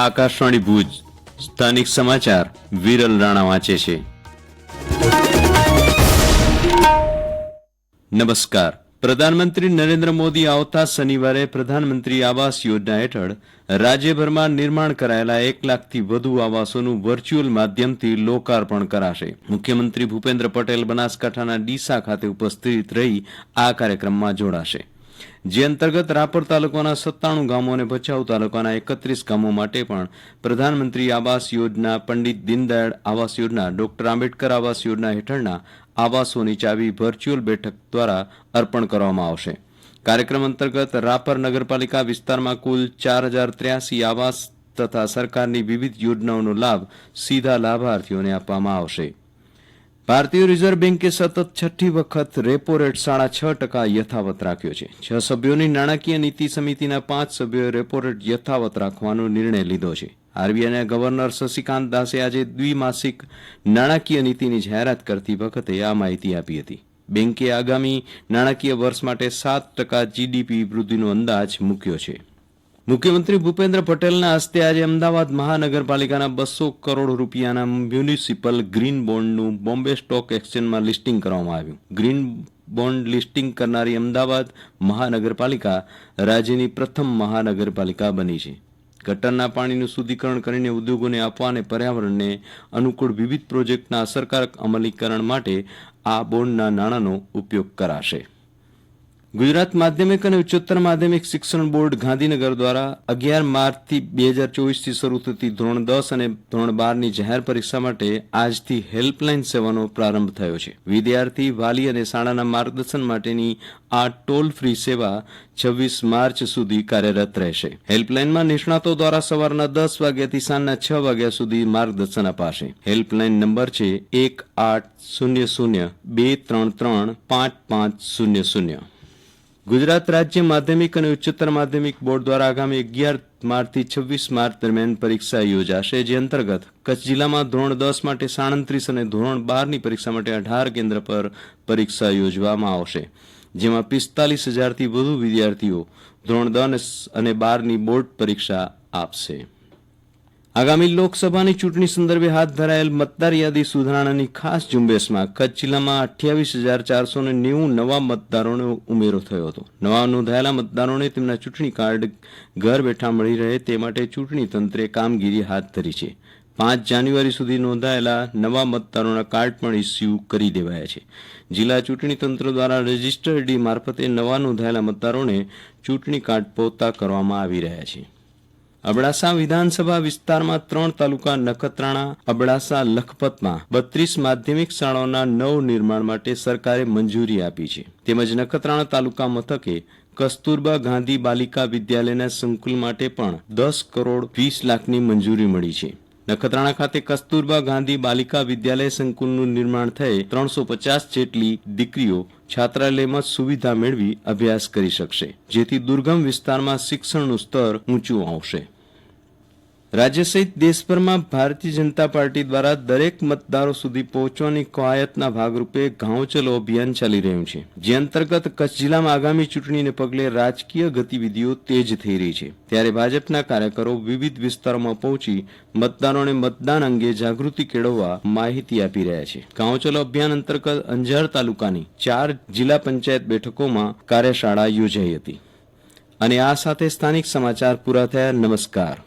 આકાશવાણી ભુજ સ્થાનિક સમાચાર વિરલ રાણા વાંચે છે. નમસ્કાર. પ્રધાનમંત્રી નરેન્દ્ર મોદી આવતા શનિવારે પ્રધાનમંત્રી આવાસ યોજના હેઠળ રાજ્યભરમાં નિર્માણ કરાયેલા 1 લાખથી વધુ આવાસોનું વર્ચ્યુઅલ માધ્યમથી લોકાર્પણ કરાશે. મુખ્યમંત્રી ભૂપેન્દ્ર પટેલ બનાસકાંઠાના ડીસા ખાતે ઉપસ્થિત રહી આ કાર્યક્રમમાં જોડાશે, જે અંતર્ગત રાપર તાલુકાના 97 ગામો અને ભચાઉ તાલુકાના 31 ગામો માટે પણ પ્રધાનમંત્રી આવાસ યોજના, પંડિત દીનદયાળ આવાસ યોજના, ડોક્ટર આંબેડકર આવાસ યોજના હેઠળના આવાસોની ચાવી વર્ચ્યુઅલ બેઠક દ્વારા અર્પણ કરવામાં આવશે. કાર્યક્રમ અંતર્ગત રાપર નગરપાલિકા વિસ્તારમાં કુલ 4083 આવાસ તથા સરકારની વિવિધ યોજનાઓનો લાભ સીધા લાભાર્થીઓને આપવામાં આવશે. ભારતીય રિઝર્વ બેન્કે સતત 6ઠ્ઠી વખત રેપો રેટ 6.5% યથાવત રાખ્યો છે. 6 સભ્યોની નાણાકીય નીતિ સમિતિના 5 સભ્યોએ રેપો રેટ યથાવત રાખવાનો નિર્ણય લીધો છે. આરબીઆઈના ગવર્નર શશિકાંત દાસે આજે દ્વિમાસિક નાણાકીય નીતિની જાહેરાત કરતી વખતે આ માહિતી આપી હતી. બેન્કે આગામી નાણાકીય વર્ષ માટે 7% જીડીપી વૃદ્ધિનો અંદાજ મૂક્યો છે. મુખ્યમંત્રી ભૂપેન્દ્ર પટેલના હસ્તે આજે અમદાવાદ મહાનગરપાલિકાના 200 કરોડ રૂપિયાના મ્યુનિસિપલ ગ્રીન બોન્ડનું બોમ્બે સ્ટોક એક્સચેન્જમાં લિસ્ટિંગ કરવામાં આવ્યું. ગ્રીન બોન્ડ લિસ્ટિંગ કરનારી અમદાવાદ મહાનગરપાલિકા રાજ્યની પ્રથમ મહાનગરપાલિકા બની છે. ગટરના પાણીનું શુદ્ધિકરણ કરીને ઉદ્યોગોને આપવા અને પર્યાવરણને અનુકૂળ વિવિધ પ્રોજેક્ટના અસરકારક અમલીકરણ માટે આ બોન્ડના નાણાંનો ઉપયોગ કરાશે. ગુજરાત માધ્યમિક અને ઉચ્ચતર માધ્યમિક શિક્ષણ બોર્ડ ગાંધીનગર દ્વારા 11 માર્ચથી 2024થી શરૂ થતી ધોરણ 10 અને ધોરણ 12ની જાહેર પરીક્ષા માટે આજથી હેલ્પલાઇન સેવાનો પ્રારંભ થયો છે. વિદ્યાર્થી, વાલી અને શાળાના માર્ગદર્શન માટેની આ ટોલ ફ્રી સેવા 26 માર્ચ સુધી કાર્યરત રહેશે. હેલ્પલાઇનમાં નિષ્ણાતો દ્વારા સવારના 10 વાગ્યાથી સાંજના 6 વાગ્યા સુધી માર્ગદર્શન અપાશે. હેલ્પલાઇન નંબર છે 180023355500. ગુજરાત રાજ્ય માધ્યમિક અને ઉચ્ચતર માધ્યમિક બોર્ડ દ્વારા આગામી 11 માર્ચથી 26 માર્ચ દરમિયાન પરીક્ષા યોજાશે, જે અંતર્ગત કચ્છ જિલ્લામાં ધોરણ 10 માટે 37 અને ધોરણ 12ની પરીક્ષા માટે 18 કેન્દ્ર પર પરીક્ષા યોજવામાં આવશે, જેમાં 45,000થી વધુ વિદ્યાર્થીઓ ધોરણ 10 અને 12ની બોર્ડ પરીક્ષા આપશે. આગામી લોકસભાની ચૂંટણી સંદર્ભે હાથ ધરાયેલ મતદાર યાદી સુધારણાની ખાસ ઝુંબેશમાં કચ્છ જિલ્લામાં 28,490 નવા મતદારોનો ઉમેરો થયો હતો. નવા નોંધાયેલા મતદારોને તેમના ચૂંટણી કાર્ડ ઘર બેઠા મળી રહે તે માટે ચૂંટણી તંત્રે કામગીરી હાથ ધરી છે. 5 જાન્યુઆરી સુધી નોંધાયેલા નવા મતદારોના કાર્ડ પણ ઇસ્યુ કરી દેવાયા છે. જિલ્લા ચૂંટણી તંત્ર દ્વારા રજિસ્ટર ડી મારફતે નવા નોંધાયેલા મતદારોને ચૂંટણી કાર્ડ પોતા કરવામાં આવી રહ્યા છે. અબડાસા વિધાનસભા વિસ્તારમાં 3 તાલુકા નખત્રાણા, અબડાસા, લખપતમાં 32 માધ્યમિક શાળાઓના નવનિર્માણ માટે સરકારે મંજૂરી આપી છે. તેમજ નખત્રાણા તાલુકા મથકે કસ્તુરબા ગાંધી બાલિકા વિદ્યાલયના સંકુલ માટે પણ 10 કરોડ 20 લાખની મંજૂરી મળી છે. નખત્રાણા ખાતે કસ્તુરબા ગાંધી બાલિકા વિદ્યાલય સંકુલનું નિર્માણ થઈ 350 જેટલી દીકરીઓ છાત્રાલયમાં સુવિધા મેળવી અભ્યાસ કરી શકશે, જેથી દુર્ગમ વિસ્તારમાં શિક્ષણનું સ્તર ઊંચું આવશે. રાજ્ય સહિત દેશભરમાં ભારતીય જનતા પાર્ટી દ્વારા દરેક મતદારો સુધી પહોંચવાની કવાયતના ભાગરૂપે ગાંવ ચલો અભિયાન ચાલી રહ્યું છે, જે અંતર્ગત કચ્છ જિલ્લામાં આગામી ચૂંટણીને પગલે રાજકીય ગતિવિધિઓ તેજ થઈ રહી છે. ત્યારે ભાજપના કાર્યકરો વિવિધ વિસ્તારોમાં પહોંચી મતદારોને મતદાન અંગે જાગૃતિ કેળવવા માહિતી આપી રહ્યા છે. ગાંવ ચલો અભિયાન અંતર્ગત અંજાર તાલુકાની 4 જિલ્લા પંચાયત બેઠકોમાં કાર્યશાળા યોજાઈ હતી. અને આ સાથે સ્થાનિક સમાચાર પૂરા થયા. નમસ્કાર.